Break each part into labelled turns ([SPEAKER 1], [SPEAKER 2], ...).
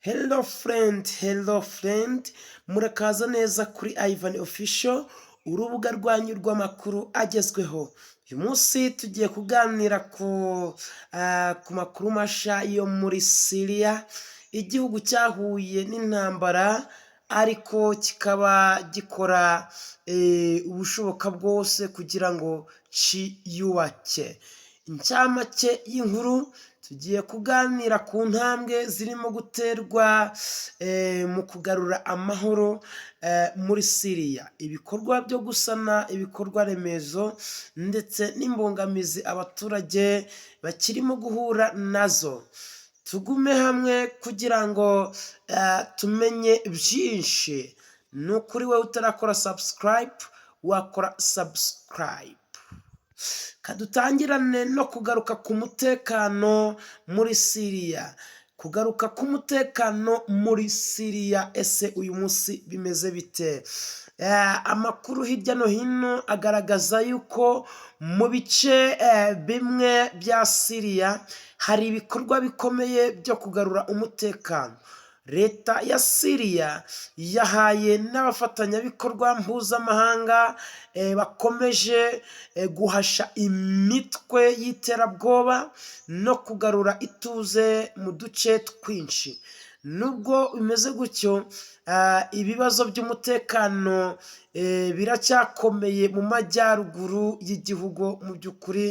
[SPEAKER 1] Hello friend, murakaza neza kuri Ivan Official, urubuga rwanyu rw'amakuru agezweho. Uyu munsi tugiye kuganira ku makuru masha yo muri Syria, igihugu cyahuye n'intambara ariko kikaba gikora ubushoboka bwose kugira ngo ciyubake. Incamake y'inkuru, tugiye kuganira ku ntambwe zirimo guterwa mu kugarura amahoro muri Syria, ibikorwa byo gusana ibikorwa remezo ndetse n'imbogamizi abaturage bakirimo guhura nazo. Tugume hamwe kugira ngo tumenye byinshi. Ni ukuri wowe utarakora subscribe, wakora subscribe. Kadutangirane no kugaruka ku mutekano muri Syria. Kugaruka ku mutekano muri Syria, ese uyu munsi bimeze bite? Amakuru hirya no hino agaragaza yuko mu bice bimwe bya Syria hari ibikorwa bikomeye byo kugarura umutekano. Leta ya Syria yahaye n'abafatanyabikorwa mpuzamahanga bakomeje guhasha imitwe y'iterabwoba no kugarura ituze mu duce twinshi. Nubwo bimeze gutyo, ibibazo by'umutekano biracyakomeye mu majyaruguru y'igihugu. Mu by'ukuri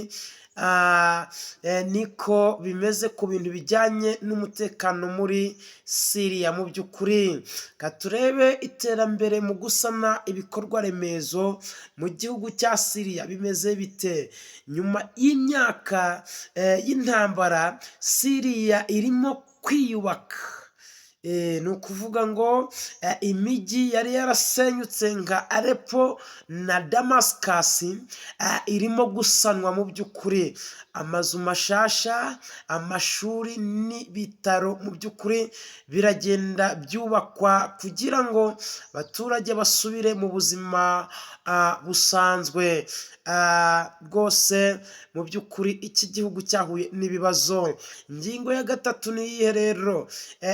[SPEAKER 1] niko bimeze ku bintu bijyanye n'umutekano muri Syria. Mu by'ukuri turebe iterambere mu gusana ibikorwa remezo mu gihugu cya Syria bimeze bite. Nyuma y'imyaka y'intambara, Syria irimo kwiyubaka. Ni ukuvuga ngo imijyi yari yarasenyutse nka Aleppo na Damascus irimo gusanwa. Mu by'ukuri amazu mashasha, amashuri n'ibitaro mu by'ukuri biragenda byubakwa kugira ngo abaturage basubire mu buzima busanzwe. Rwose mu by'ukuri iki gihugu cyahuye n'ibibazo. Ingingo ya gatatu ni iyihe rero?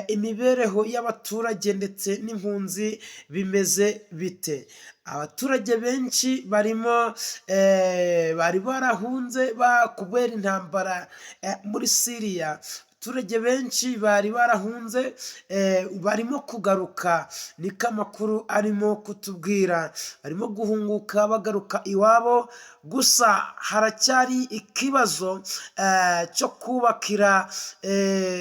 [SPEAKER 1] Imibereho y'abaturage ndetse n'impunzi bimeze bite? Abaturage benshi bari barahunze kubera intambara muri Syria. Abaturage benshi bari barahunze barimo kugaruka, niko amakuru arimo kutubwira. Barimo guhunguka bagaruka iwabo, gusa haracyari ikibazo cyo kubakira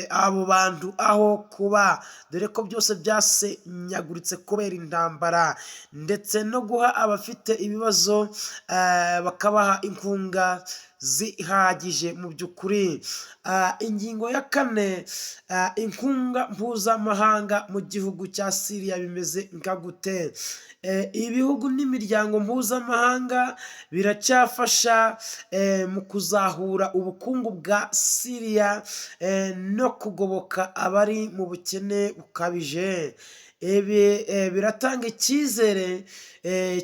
[SPEAKER 1] abo bantu aho kuba, dore ko byose byasenyaguritse kubera intambara, ndetse no guha abafite ibibazo bakabaha inkunga zihagije. Mu by'ukuri ingingo ya kane, inkunga mpuzamahanga mu gihugu cya Syria bimeze nka gute? Ibihugu n'imiryango mpuzamahanga biracyafasha mu kuzahura ubukungu bwa Syria no kugoboka abari mu bukene bukabije. Ibi biratanga icyizere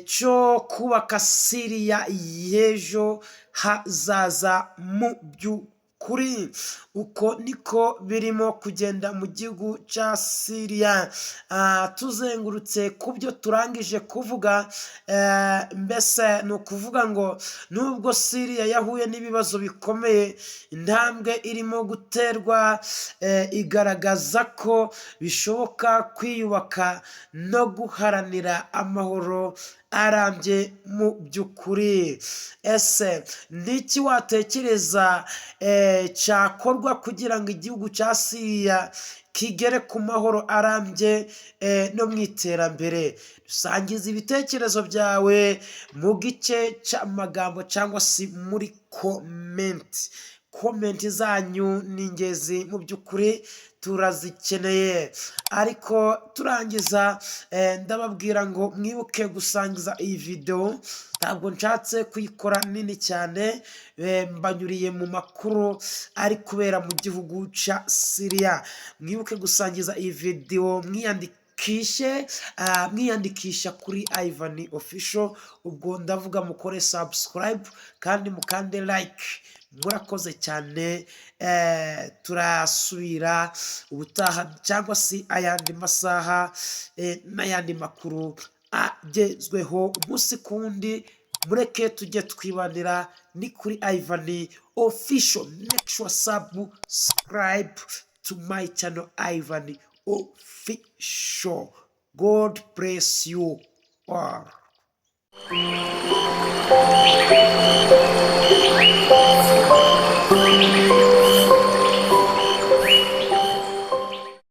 [SPEAKER 1] cyo kubaka Syria y'ejo hazaza. Mu by'ukuri uko niko birimo kugenda mu gihugu cya Syria. Tuzengurutse ku byo turangije kuvuga, mbese ni ukuvuga ngo nubwo Syria yahuye n'ibibazo bikomeye, intambwe irimo guterwa igaragaza ko bishoboka kwiyubaka no guharanira amahoro arambye. Mu by'ukuri ese niki watekereza cyakorwa kugira ngo igihugu cya Syria kigere ku mahoro arambye no mu iterambere? Dusangiza ibitekerezo byawe mu gice cy'amagambo cyangwa se muri komenti zanyu ni ingenzi. Mu by'ukuri turazikeneye. Ariko turangiza ndababwira ngo mwibuke gusangiza iyi video. Ntabwo nshatse kuyikora nini cyane, mbanyuriye mu makuru ari kubera mu gihugu cya Syria. Mwibuke gusangiza iyi video, mwiyandika mwiyandikisha kuri Ivan Official. Ubwo ndavuga mukore subscribe kandi mukande like. Murakoze cyane, turasubira ubutaha cyangwa se ayandi masaha n'ayandi makuru agezweho umunsi kundi. Mureke tujye twibanira ni kuri Ivan Official. Make sure subscribe to my channel Ivan Official. God bless you all.